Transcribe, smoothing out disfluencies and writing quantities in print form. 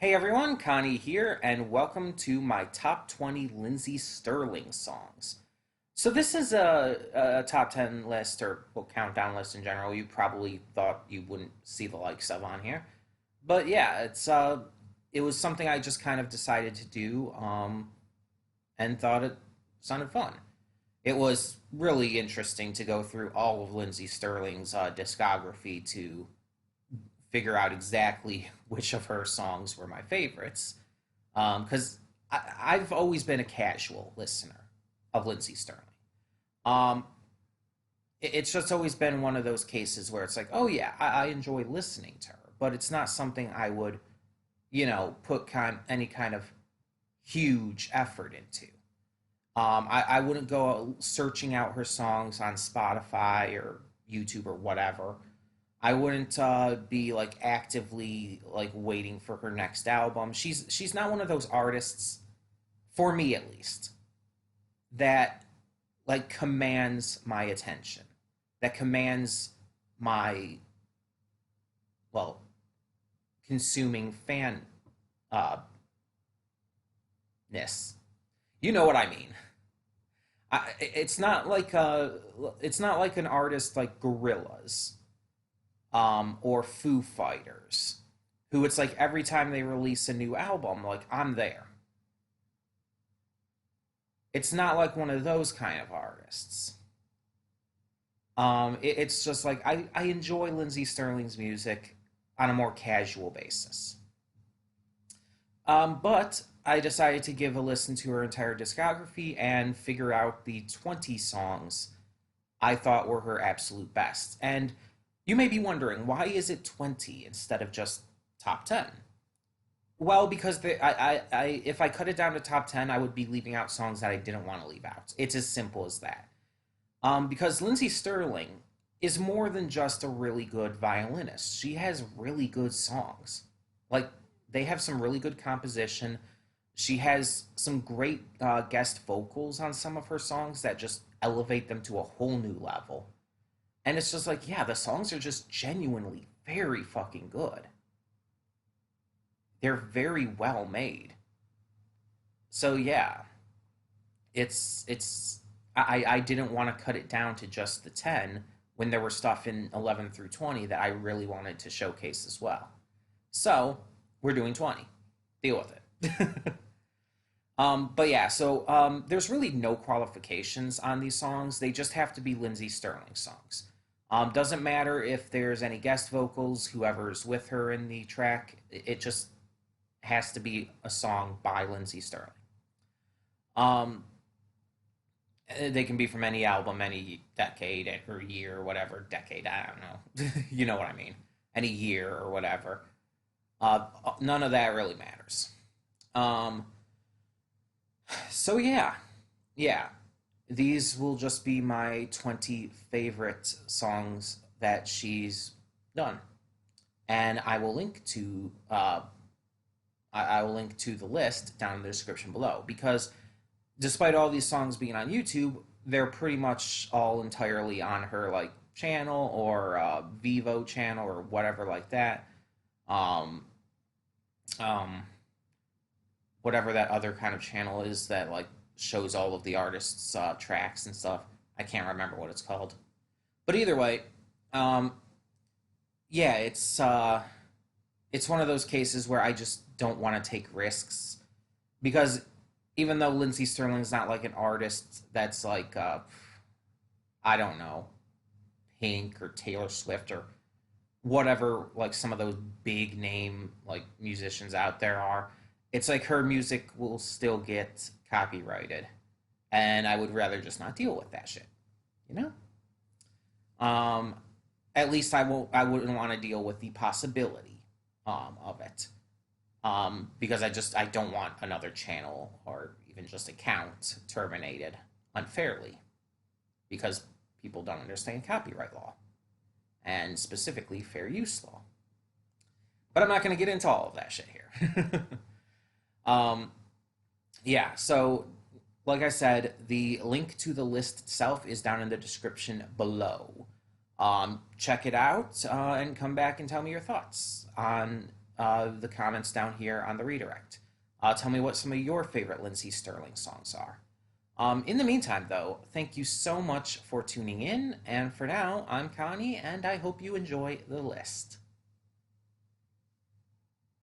Hey everyone, Connie here, and welcome to my top 20 Lindsay Stirling songs. So, this is a top 10 list, or well, countdown list in general. You probably thought you wouldn't see the likes of on here. But yeah, it was something I just kind of decided to do and thought it sounded fun. It was really interesting to go through all of Lindsay Stirling's discography to figure out exactly which of her songs were my favorites. Because I've always been a casual listener of Lindsay Stirling. Um, it's just always been one of those cases where it's like, oh yeah, I enjoy listening to her, but it's not something I would, put any kind of huge effort into. I wouldn't go searching out her songs on Spotify or YouTube or whatever. I wouldn't be like actively like waiting for her next album. She's not one of those artists, for me at least, that like commands my attention, that commands my well consuming fan uh ness. You know what I mean. It's not like an artist like Gorillaz or Foo Fighters, who it's like every time they release a new album, like I'm there. It's not like one of those kind of artists. It's just like I enjoy Lindsey Stirling's music on a more casual basis. But I decided to give a listen to her entire discography and figure out the 20 songs I thought were her absolute best. And you may be wondering, why is it 20 instead of just top 10? Well, because if I cut it down to top 10, I would be leaving out songs that I didn't want to leave out. It's as simple as that. Because Lindsay Stirling is more than just a really good violinist. She has really good songs. Like, they have some really good composition. She has some great guest vocals on some of her songs that just elevate them to a whole new level. And it's just like, yeah, the songs are just genuinely very fucking good. They're very well made. So yeah, I didn't want to cut it down to just the 10 when there were stuff in 11 through 20 that I really wanted to showcase as well. So we're doing 20. Deal with it. But yeah, so there's really no qualifications on these songs. They just have to be Lindsay Stirling songs. Doesn't matter if there's any guest vocals, whoever's with her in the track. It just has to be a song by Lindsay Stirling. Um, they can be from any album, any decade or year or whatever. Decade, I don't know. You know what I mean. Any year or whatever. None of that really matters. Um, so yeah, these will just be my 20 favorite songs that she's done, and I will link to the list down in the description below because despite all these songs being on YouTube, they're pretty much all entirely on her like channel or Vivo channel or whatever like that. Um, um, Whatever that other kind of channel is that like shows all of the artists' tracks and stuff. I can't remember what it's called, but either way, um, yeah, it's one of those cases where I just don't want to take risks because even though Lindsey Sterling's not like an artist that's like I don't know, Pink or Taylor Swift or whatever like some of those big name like musicians out there are, it's like her music will still get copyrighted and I would rather just not deal with that shit, you know? Um at least I wouldn't want to deal with the possibility of it. Because I don't want another channel or even just account terminated unfairly because people don't understand copyright law and specifically fair use law. But I'm not going to get into all of that shit here. um, yeah, so like I said, the link to the list itself is down in the description below. Check it out and come back and tell me your thoughts on the comments down here on the redirect. Tell me what some of your favorite Lindsay Stirling songs are. In the meantime, though, thank you so much for tuning in. And for now, I'm Connie, and I hope you enjoy the list.